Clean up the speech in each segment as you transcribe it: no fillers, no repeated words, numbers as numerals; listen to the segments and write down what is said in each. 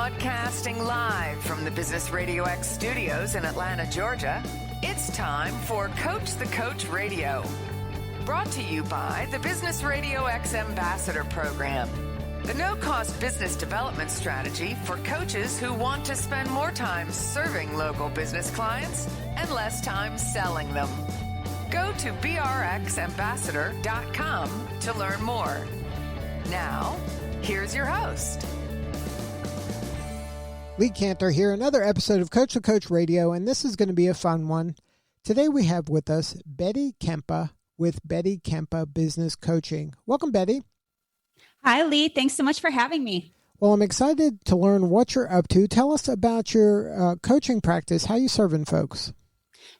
Broadcasting live from the Business RadioX studios in Atlanta, Georgia, it's time for Coach the Coach Radio. Brought to you by the Business RadioX Ambassador Program, the no-cost business development strategy for coaches who want to spend more time serving local business clients and less time selling them. Go to brxambassador.com to learn more. Now, here's your host. Lee Cantor here, another episode of Coach the Coach Radio, and this is going to be a fun one. Today we have with us Betty Kempa with Betty Kempa Business Coaching. Welcome, Betty. Hi, Lee. Thanks so much for having me. Well, I'm excited to learn what you're up to. Tell us about your coaching practice. How you serving folks?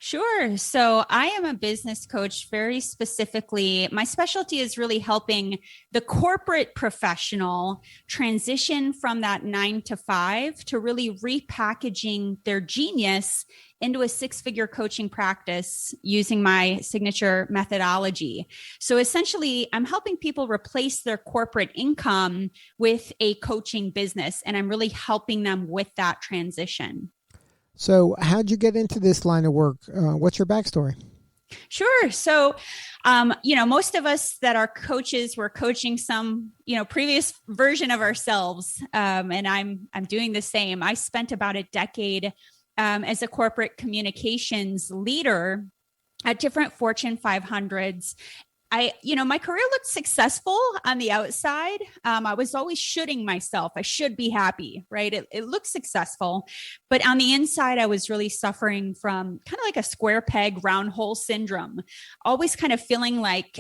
Sure. So I am a business coach. Very specifically, my specialty is really helping the corporate professional transition from that 9 to 5 to really repackaging their genius into a 6-figure coaching practice using my signature methodology. So essentially, I'm helping people replace their corporate income with a coaching business, and I'm really helping them with that transition. So how'd you get into this line of work? What's your backstory? Sure. So, most of us that are coaches, we're coaching some, previous version of ourselves. And I'm doing the same. I spent about a decade as a corporate communications leader at different Fortune 500s. My career looked successful on the outside. I was always shooting myself. I should be happy, right? It looked successful, but on the inside, I was really suffering from kind of like a square peg, round hole syndrome. Always kind of feeling like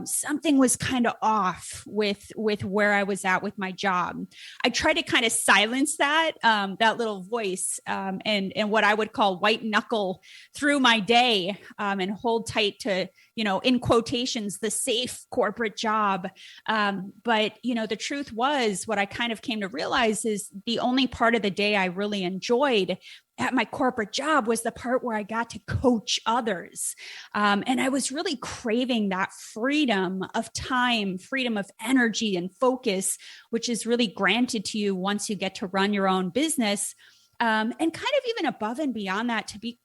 something was kind of off with where I was at with my job. I tried to kind of silence that little voice and what I would call white knuckle through my day and hold tight to, in quotations, the safe corporate job. But the truth was, what I kind of came to realize is the only part of the day I really enjoyed at my corporate job was the part where I got to coach others. And I was really craving that freedom of time, freedom of energy and focus, which is really granted to you once you get to run your own business. And kind of even above and beyond that, to be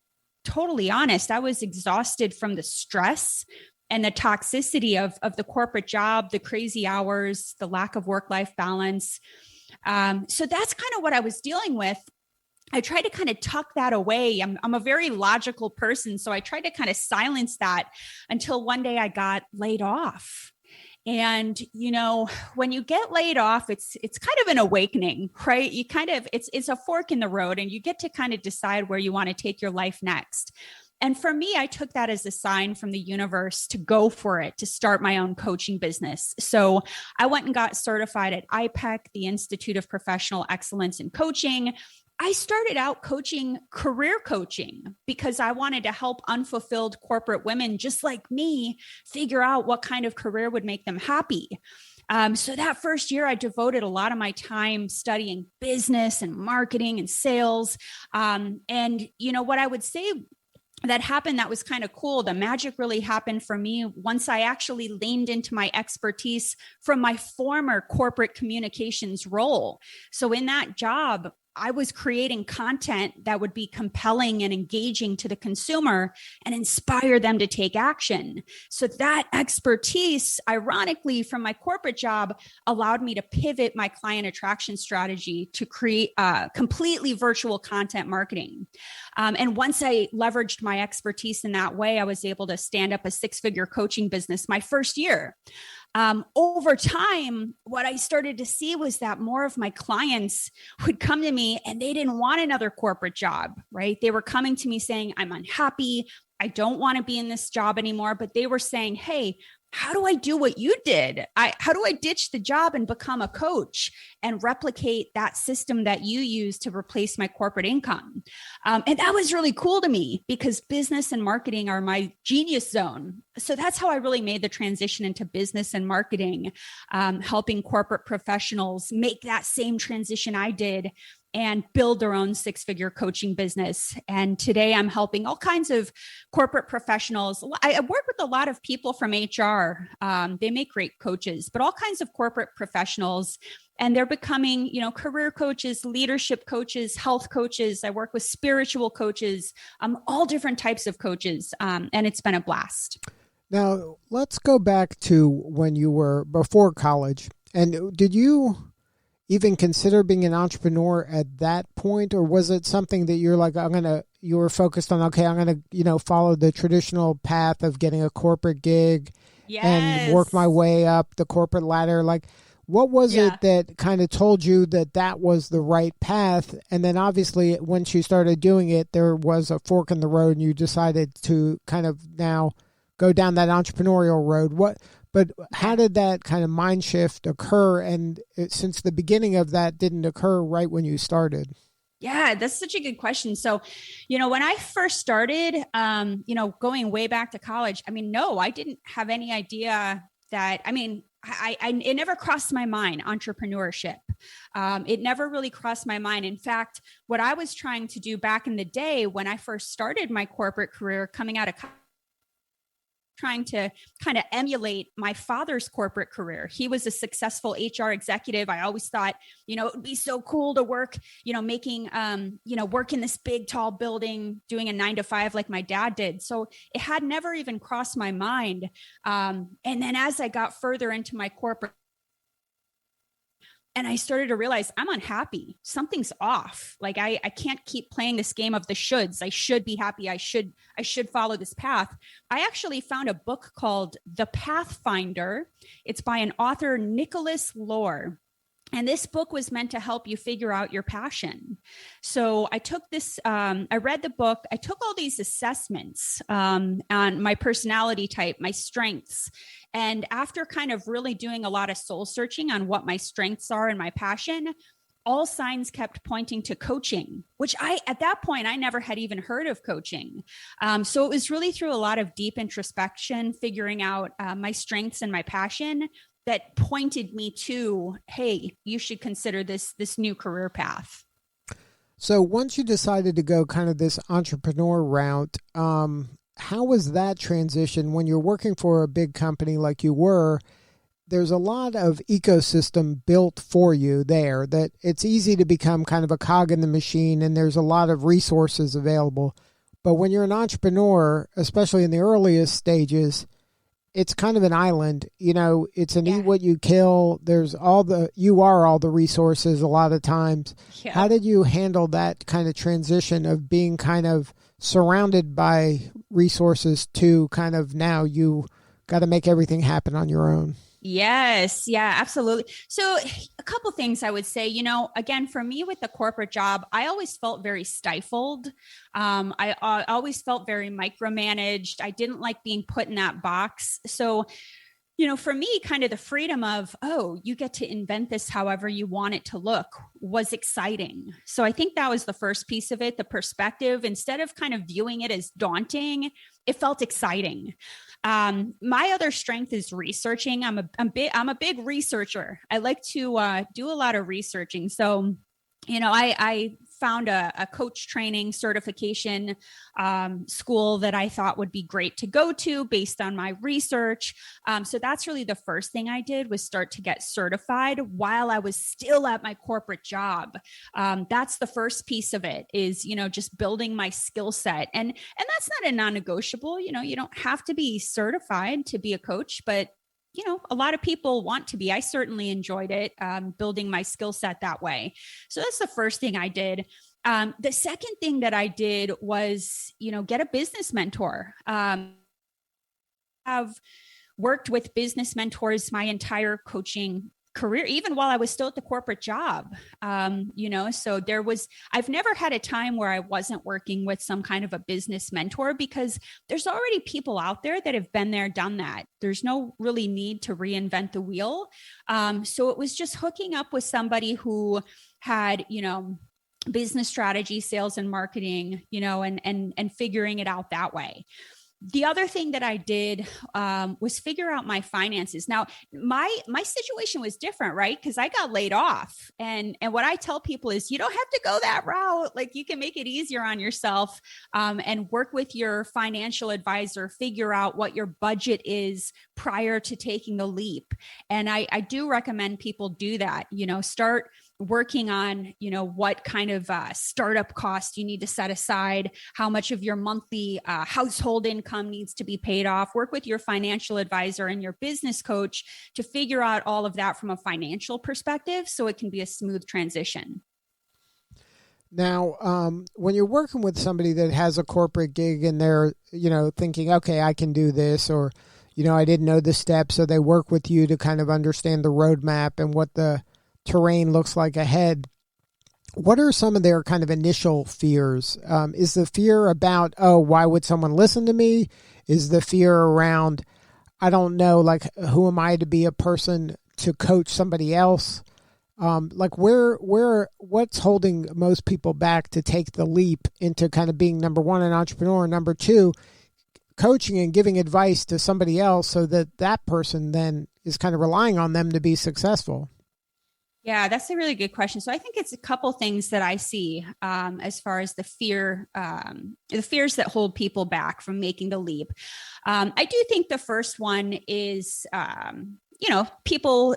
totally honest, I was exhausted from the stress and the toxicity of the corporate job, the crazy hours, the lack of work-life balance. So that's kind of what I was dealing with. I tried to kind of tuck that away. I'm a very logical person, so I tried to kind of silence that until one day I got laid off. And, when you get laid off, it's kind of an awakening, right? You kind of, it's a fork in the road, and you get to kind of decide where you want to take your life next. And for me, I took that as a sign from the universe to go for it, to start my own coaching business. So I went and got certified at IPEC, the Institute of Professional Excellence in Coaching. I started out career coaching, because I wanted to help unfulfilled corporate women just like me figure out what kind of career would make them happy. So that first year, I devoted a lot of my time studying business and marketing and sales. And what I would say that happened that was kind of cool. The magic really happened for me once I actually leaned into my expertise from my former corporate communications role. So in that job, I was creating content that would be compelling and engaging to the consumer and inspire them to take action. So that expertise, ironically, from my corporate job, allowed me to pivot my client attraction strategy to create completely virtual content marketing. And once I leveraged my expertise in that way, I was able to stand up a 6-figure coaching business my first year. Over time, what I started to see was that more of my clients would come to me and they didn't want another corporate job, right? They were coming to me saying, I'm unhappy. I don't want to be in this job anymore. But they were saying, hey, how do I do what you did? How do I ditch the job and become a coach and replicate that system that you use to replace my corporate income? And that was really cool to me, because business and marketing are my genius zone. So that's how I really made the transition into business and marketing, helping corporate professionals make that same transition I did and build their own 6-figure coaching business. And today I'm helping all kinds of corporate professionals. I work with a lot of people from HR. They make great coaches, but all kinds of corporate professionals and they're becoming, career coaches, leadership coaches, health coaches. I work with spiritual coaches, all different types of coaches. And it's been a blast. Now, let's go back to when you were before college. And did you even consider being an entrepreneur at that point? Or was it something that you're like, you were focused on, okay, I'm going to, follow the traditional path of getting a corporate gig and work my way up the corporate ladder? Like, what was it that kind of told you that that was the right path? And then obviously once you started doing it, there was a fork in the road and you decided to kind of now go down that entrepreneurial road. But how did that kind of mind shift occur? And since the beginning of that didn't occur right when you started. Yeah, that's such a good question. So, when I first started, going way back to college, no, I didn't have any idea that, it never crossed my mind, entrepreneurship. It never really crossed my mind. In fact, what I was trying to do back in the day when I first started my corporate career coming out of college, trying to kind of emulate my father's corporate career. He was a successful HR executive. I always thought, it would be so cool to work, making, work in this big, tall building, doing a 9-to-5 like my dad did. So it had never even crossed my mind. And then as I got further into my corporate, and I started to realize I'm unhappy. Something's off. Like I can't keep playing this game of the shoulds. I should be happy. I should follow this path. I actually found a book called The Pathfinder. It's by an author, Nicholas Lohr. And this book was meant to help you figure out your passion. So I took this, I read the book, I took all these assessments on my personality type, my strengths. And after kind of really doing a lot of soul searching on what my strengths are and my passion, all signs kept pointing to coaching, which at that point, I never had even heard of coaching. So it was really through a lot of deep introspection, figuring out my strengths and my passion that pointed me to, hey, you should consider this new career path. So once you decided to go kind of this entrepreneur route, how was that transition when you're working for a big company like you were? There's a lot of ecosystem built for you there that it's easy to become kind of a cog in the machine, and there's a lot of resources available. But when you're an entrepreneur, especially in the earliest stages, it's kind of an island, it's an eat what you kill. There's you are all the resources a lot of times. Yeah. How did you handle that kind of transition of being kind of surrounded by resources to kind of now you got to make everything happen on your own? Yes. Yeah, absolutely. So a couple things I would say, again, for me with the corporate job, I always felt very stifled. I always felt very micromanaged. I didn't like being put in that box. So, for me, kind of the freedom of, you get to invent this however you want it to look was exciting. So I think that was the first piece of it, the perspective. Instead of kind of viewing it as daunting, it felt exciting. My other strength is researching. I'm a big researcher. I like to do a lot of researching. So, I found a coach training certification school that I thought would be great to go to based on my research. So that's really the first thing I did was start to get certified while I was still at my corporate job. That's the first piece of it is, just building my skill set. And that's not a non-negotiable, you don't have to be certified to be a coach, but a lot of people want to be. I certainly enjoyed it, building my skill set that way. So that's the first thing I did. The second thing that I did was, get a business mentor. I've worked with business mentors my entire coaching career, even while I was still at the corporate job. So I've never had a time where I wasn't working with some kind of a business mentor because there's already people out there that have been there, done that. There's no really need to reinvent the wheel. So it was just hooking up with somebody who had, business strategy, sales and marketing, and figuring it out that way. The other thing that I did was figure out my finances. Now, my situation was different, right? Because I got laid off, and what I tell people is, you don't have to go that route. Like, you can make it easier on yourself, and work with your financial advisor. Figure out what your budget is prior to taking the leap. And I do recommend people do that. Start working on, what kind of startup cost you need to set aside, how much of your monthly household income needs to be paid off. Work with your financial advisor and your business coach to figure out all of that from a financial perspective so it can be a smooth transition. Now, when you're working with somebody that has a corporate gig and they're, thinking, okay, I can do this, or, I didn't know the steps, so they work with you to kind of understand the roadmap and what the terrain looks like ahead. What are some of their kind of initial fears? Is the fear about, why would someone listen to me? Is the fear around, I don't know, like, who am I to be a person to coach somebody else? What's holding most people back to take the leap into kind of being, number one, an entrepreneur, number two, coaching and giving advice to somebody else so that person then is kind of relying on them to be successful? Yeah, that's a really good question. So I think it's a couple things that I see as far as the fears that hold people back from making the leap. I do think the first one is, people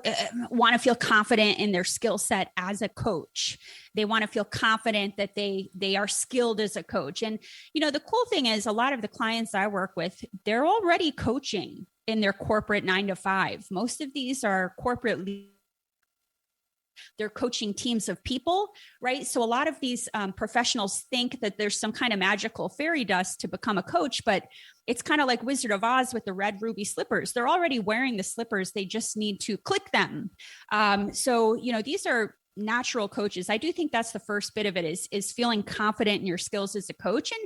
want to feel confident in their skill set as a coach. They want to feel confident that they are skilled as a coach. And, the cool thing is, a lot of the clients I work with, they're already coaching in their corporate 9-to-5. Most of these are corporate leaders. They're coaching teams of people, right? So a lot of these professionals think that there's some kind of magical fairy dust to become a coach, but it's kind of like Wizard of Oz with the red ruby slippers. They're already wearing the slippers. They just need to click them. So these are natural coaches. I do think that's the first bit of it is feeling confident in your skills as a coach. And,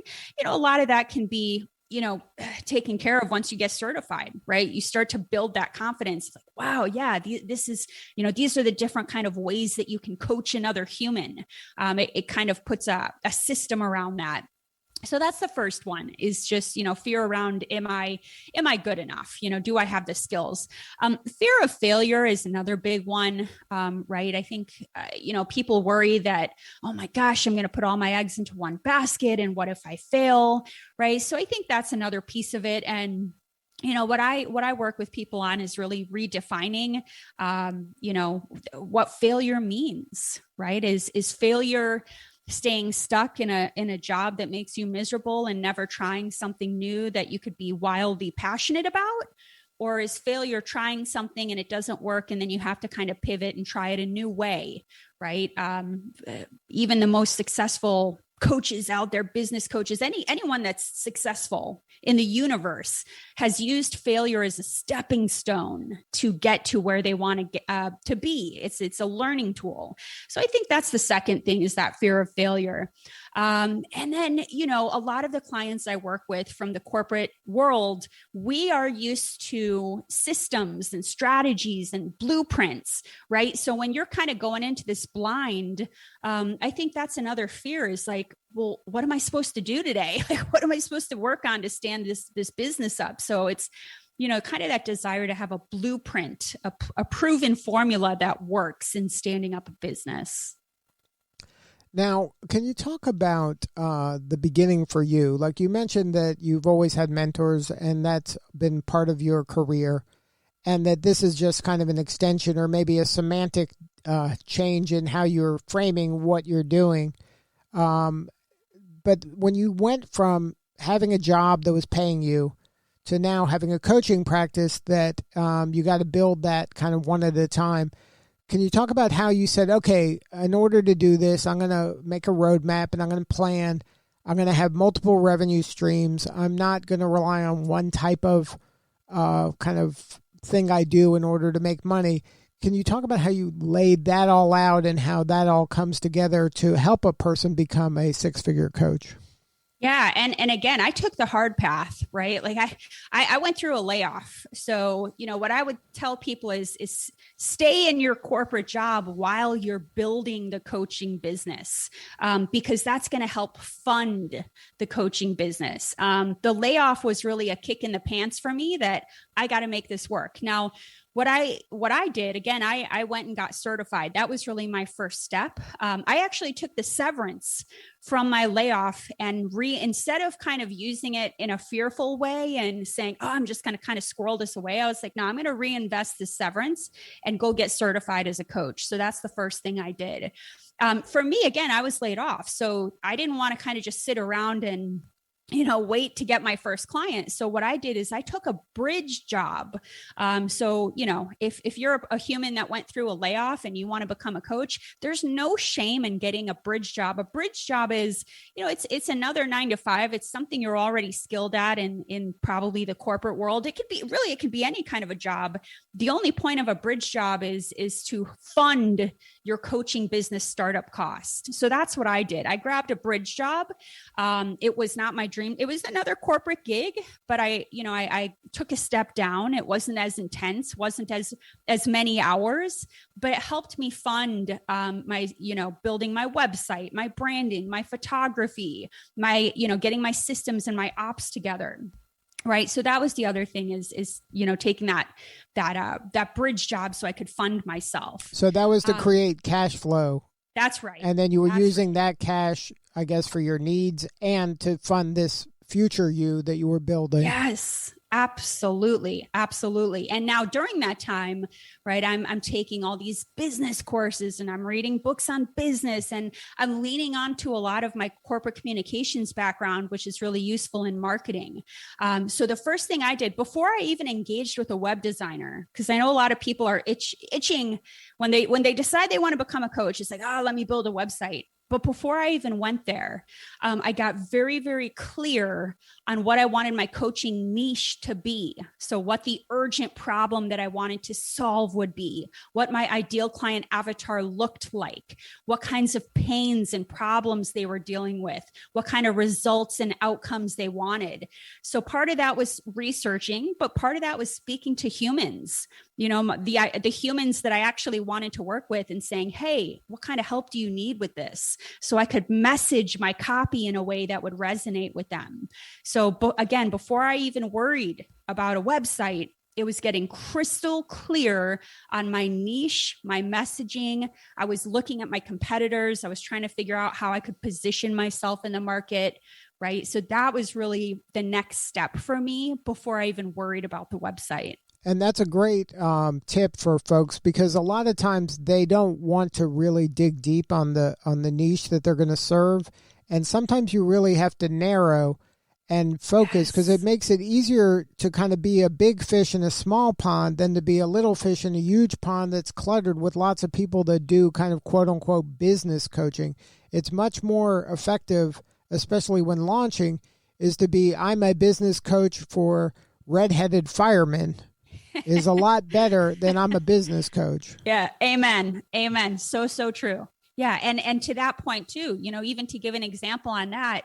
a lot of that can be taken care of once you get certified, right? You start to build that confidence. It's like, wow, yeah, this is, these are the different kind of ways that you can coach another human. It kind of puts a system around that. So that's the first one, is just, fear around, am I good enough? Do I have the skills? Fear of failure is another big one, right? I think, people worry that, oh my gosh, I'm going to put all my eggs into one basket. And what if I fail? Right. So I think that's another piece of it. And what I work with people on is really redefining, what failure means, right? Is failure staying stuck in a job that makes you miserable and never trying something new that you could be wildly passionate about? Or is failure trying something and it doesn't work, and then you have to kind of pivot and try it a new way, right? Even the most successful coaches out there, business coaches, anyone that's successful in the universe has used failure as a stepping stone to get to where they want to get to be. It's a learning tool. So I think that's the second thing, is that fear of failure. And then, a lot of the clients I work with from the corporate world, we are used to systems and strategies and blueprints, right? So when you're kind of going into this blind, I think that's another fear, is like, well, what am I supposed to do today? Like, what am I supposed to work on to stand this business up? So it's, kind of that desire to have a blueprint, a proven formula that works in standing up a business. Now, can you talk about the beginning for you? Like, you mentioned that you've always had mentors and that's been part of your career, and that this is just kind of an extension or maybe a semantic change in how you're framing what you're doing. But when you went from having a job that was paying you to now having a coaching practice that you got to build that kind of one at a time, can you talk about how you said, okay, in order to do this, I'm going to make a roadmap and I'm going to plan. I'm going to have multiple revenue streams. I'm not going to rely on one type of kind of thing I do in order to make money. Can you talk about how you laid that all out and how that all comes together to help a person become a six-figure coach? Yeah. And again, I took the hard path, right? Like I went through a layoff. So, what I would tell people is stay in your corporate job while you're building the coaching business, because that's going to help fund the coaching business. The layoff was really a kick in the pants for me that I got to make this work. Now, what I did, again, I went and got certified. That was really my first step. I actually took the severance from my layoff and instead of kind of using it in a fearful way and saying, oh, I'm just going to kind of squirrel this away. I was like, no, I'm going to reinvest the severance and go get certified as a coach. So that's the first thing I did. For me, again, I was laid off. So I didn't want to kind of just sit around and wait to get my first client. So what I did is I took a bridge job. So, if you're a human that went through a layoff and you want to become a coach, there's no shame in getting a bridge job. A bridge job is, it's another 9 to 5. It's something you're already skilled at in probably the corporate world. It could be any kind of a job. The only point of a bridge job is to fund your coaching business startup cost. So that's what I did. I grabbed a bridge job. It was not my dream. It was another corporate gig, but I took a step down. It wasn't as intense, wasn't as many hours, but it helped me fund my, building my website, my branding, my photography, my, getting my systems and my ops together. Right. So that was the other thing is taking that bridge job so I could fund myself. So that was to create cash flow. That's right. And then you were using that cash, I guess, for your needs and to fund this future you that you were building. Yes, absolutely. Absolutely. And now during that time, right, I'm taking all these business courses and I'm reading books on business and I'm leaning onto a lot of my corporate communications background, which is really useful in marketing. So the first thing I did before I even engaged with a web designer, because I know a lot of people are itching when they decide they want to become a coach, it's like, oh, let me build a website. But before I even went there, I got very, very clear on what I wanted my coaching niche to be. So what the urgent problem that I wanted to solve would be, what my ideal client avatar looked like, what kinds of pains and problems they were dealing with, what kind of results and outcomes they wanted. So part of that was researching, but part of that was speaking to humans, the humans that I actually wanted to work with and saying, hey, what kind of help do you need with this? So I could message my copy in a way that would resonate with them. So again, before I even worried about a website, it was getting crystal clear on my niche, my messaging. I was looking at my competitors. I was trying to figure out how I could position myself in the market, right? So that was really the next step for me before I even worried about the website. And that's a great tip for folks because a lot of times they don't want to really dig deep on the niche that they're going to serve. And sometimes you really have to narrow and focus because it makes it easier to kind of be a big fish in a small pond than to be a little fish in a huge pond that's cluttered with lots of people that do kind of quote unquote business coaching. It's much more effective, especially when launching, is to be, I'm a business coach for redheaded firemen. Is a lot better than I'm a business coach. Yeah. Amen. Amen. So true. Yeah. And to that point too, even to give an example on that,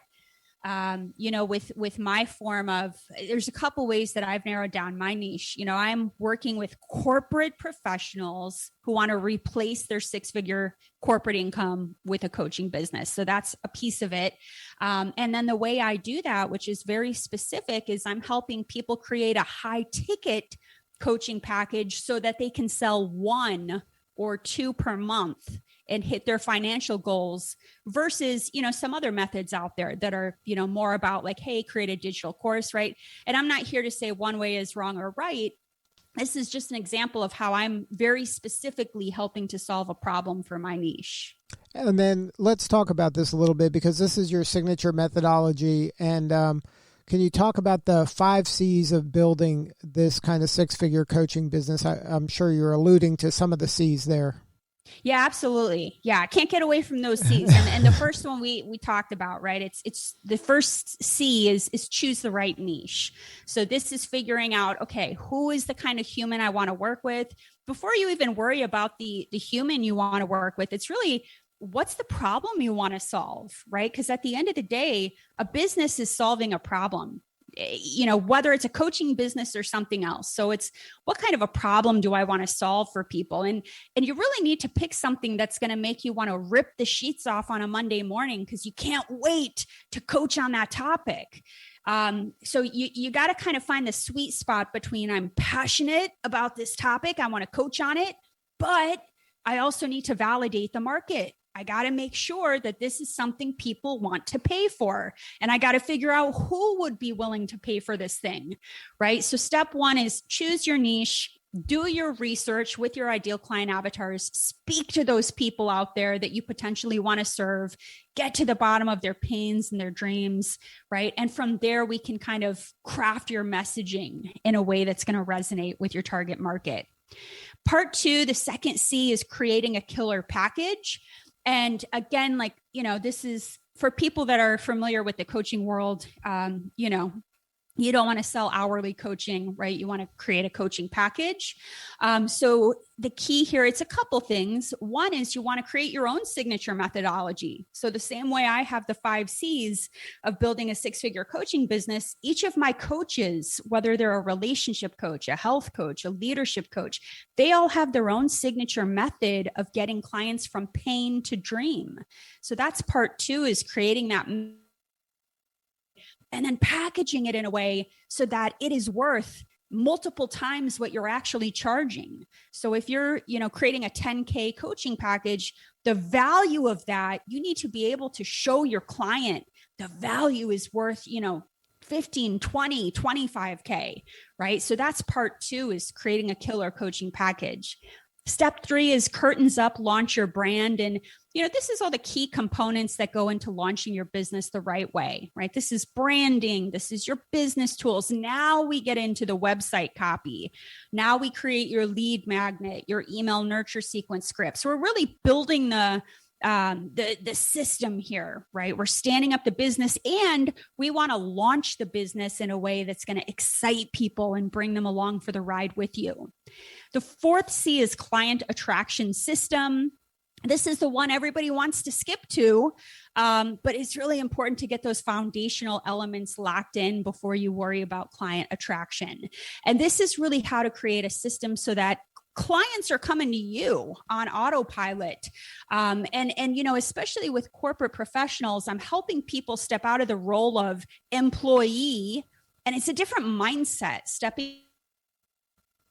with my form of, there's a couple ways that I've narrowed down my niche. I'm working with corporate professionals who want to replace their 6-figure corporate income with a coaching business. So that's a piece of it. And then the way I do that, which is very specific, is I'm helping people create a high ticket coaching package so that they can sell 1 or 2 per month and hit their financial goals versus, some other methods out there that are, more about like, hey, create a digital course, right? And I'm not here to say one way is wrong or right. This is just an example of how I'm very specifically helping to solve a problem for my niche. And then let's talk about this a little bit because this is your signature methodology. And can you talk about the 5 C's of building this kind of 6-figure coaching business? I'm sure you're alluding to some of the C's there. Yeah, absolutely. Yeah. I can't get away from those C's. And the first one we talked about, right? It's the first C is choose the right niche. So this is figuring out, okay, who is the kind of human I want to work with? Before you even worry about the human you want to work with, it's really, what's the problem you want to solve, right? Because at the end of the day, a business is solving a problem, whether it's a coaching business or something else. So it's what kind of a problem do I want to solve for people? And you really need to pick something that's going to make you want to rip the sheets off on a Monday morning because you can't wait to coach on that topic. So you got to kind of find the sweet spot between I'm passionate about this topic, I want to coach on it, but I also need to validate the market. I got to make sure that this is something people want to pay for. And I got to figure out who would be willing to pay for this thing, right? So step one is choose your niche, do your research with your ideal client avatars, speak to those people out there that you potentially want to serve, get to the bottom of their pains and their dreams, right? And from there, we can kind of craft your messaging in a way that's going to resonate with your target market. Part two, the second C is creating a killer package. And again, this is for people that are familiar with the coaching world, you don't want to sell hourly coaching, right? You want to create a coaching package. So the key here, it's a couple things. One is you want to create your own signature methodology. So the same way I have the 5 C's of building a 6-figure coaching business, each of my coaches, whether they're a relationship coach, a health coach, a leadership coach, they all have their own signature method of getting clients from pain to dream. So that's part 2, is creating that and then packaging it in a way so that it is worth multiple times what you're actually charging. So if you're, creating a 10K coaching package, the value of that, you need to be able to show your client the value is worth, 15, 20, 25K, right? So that's part 2, is creating a killer coaching package. Step 3 is curtains up, launch your brand. And, this is all the key components that go into launching your business the right way, right? This is branding. This is your business tools. Now we get into the website copy. Now we create your lead magnet, your email nurture sequence script. So we're really building the system here, right? We're standing up the business, and we want to launch the business in a way that's going to excite people and bring them along for the ride with you. The 4th C is client attraction system. This is the one everybody wants to skip to, but it's really important to get those foundational elements locked in before you worry about client attraction. And this is really how to create a system so that clients are coming to you on autopilot. And especially with corporate professionals, I'm helping people step out of the role of employee, and it's a different mindset, stepping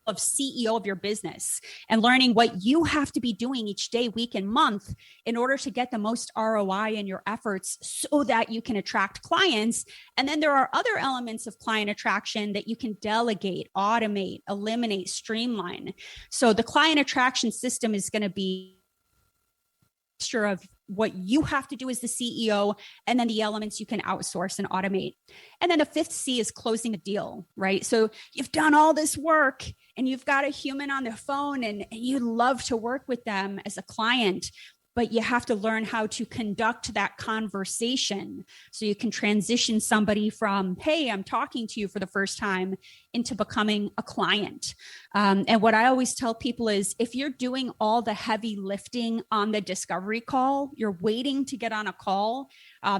of CEO of your business and learning what you have to be doing each day, week, and month in order to get the most ROI in your efforts so that you can attract clients. And then there are other elements of client attraction that you can delegate, automate, eliminate, streamline. So the client attraction system is going to be a mixture of what you have to do as the CEO, and then the elements you can outsource and automate. And then the 5th C is closing the deal, right? So you've done all this work and you've got a human on the phone and you love to work with them as a client, but you have to learn how to conduct that conversation so you can transition somebody from, hey, I'm talking to you for the first time, into becoming a client. And what I always tell people is, if you're doing all the heavy lifting on the discovery call, you're waiting to get on a call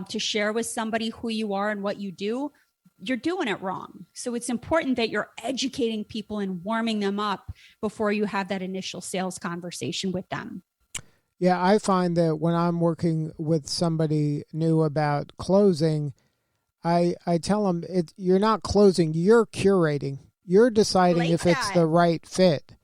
to share with somebody who you are and what you do, you're doing it wrong. So it's important that you're educating people and warming them up before you have that initial sales conversation with them. Yeah, I find that when I'm working with somebody new about closing, I tell them you're not closing, you're curating. You're deciding if it's the right fit.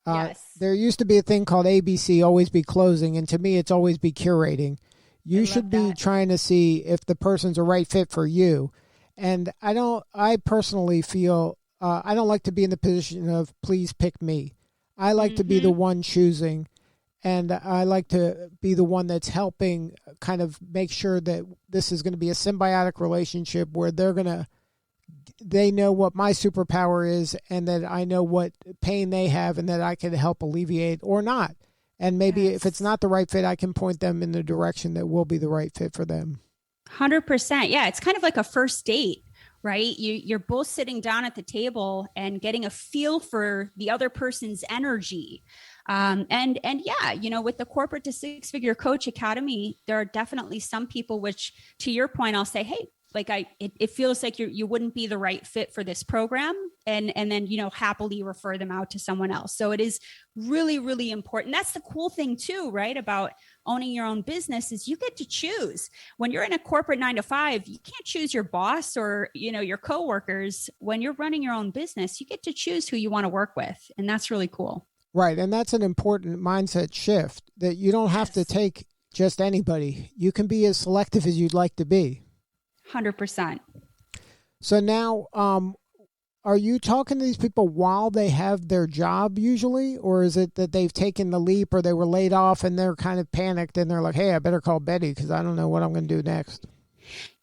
Yes. There used to be a thing called ABC, always be closing, and to me it's always be curating. You should be trying to see if the person's a right fit for you. And I personally feel I don't like to be in the position of please pick me. I like to be the one choosing. And I like to be the one that's helping kind of make sure that this is going to be a symbiotic relationship where they know what my superpower is and that I know what pain they have and that I can help alleviate or not. And maybe if it's not the right fit, I can point them in the direction that will be the right fit for them. 100%. Yeah. It's kind of like a first date, right? You're both sitting down at the table and getting a feel for the other person's energy. And yeah, with the Corporate to Six Figure Coach Academy, there are definitely some people which, to your point, I'll say, hey, like it feels like you wouldn't be the right fit for this program, and then happily refer them out to someone else. So it is really, really important. That's the cool thing too, right? About owning your own business is you get to choose. When you're in a corporate 9-to-5, you can't choose your boss or your coworkers. When you're running your own business, you get to choose who you want to work with, and that's really cool. Right, and that's an important mindset shift, that you don't have to take just anybody. You can be as selective as you'd like to be. 100%. So now, are you talking to these people while they have their job usually, or is it that they've taken the leap or they were laid off and they're kind of panicked and they're like, hey, I better call Betty because I don't know what I'm going to do next?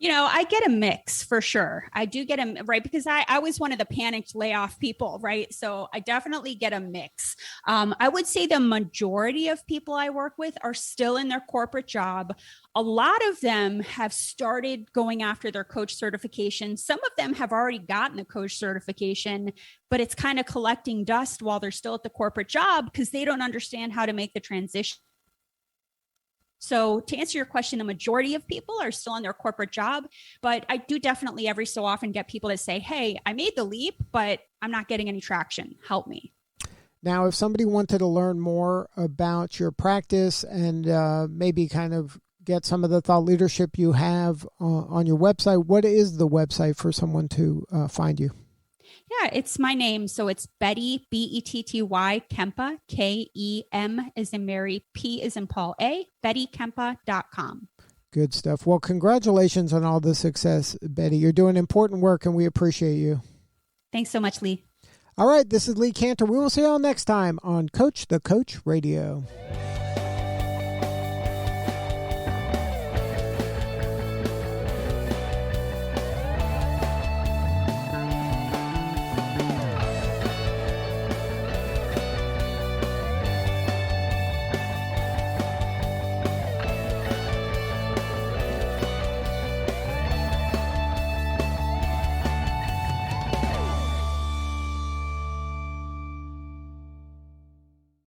I get a mix for sure. I do get right, because I was one of the panicked layoff people, right? So I definitely get a mix. I would say the majority of people I work with are still in their corporate job. A lot of them have started going after their coach certification. Some of them have already gotten the coach certification, but it's kind of collecting dust while they're still at the corporate job because they don't understand how to make the transition. So to answer your question, the majority of people are still in their corporate job, but I do definitely every so often get people that say, hey, I made the leap, but I'm not getting any traction. Help me. Now, if somebody wanted to learn more about your practice and maybe kind of get some of the thought leadership you have on your website, what is the website for someone to find you? Yeah, it's my name. So it's Betty, Betty Kempa, K-E-M as in Mary, P as in Paul A, bettykempa.com. Good stuff. Well, congratulations on all the success, Betty. You're doing important work and we appreciate you. Thanks so much, Lee. All right, this is Lee Cantor. We will see you all next time on Coach the Coach Radio.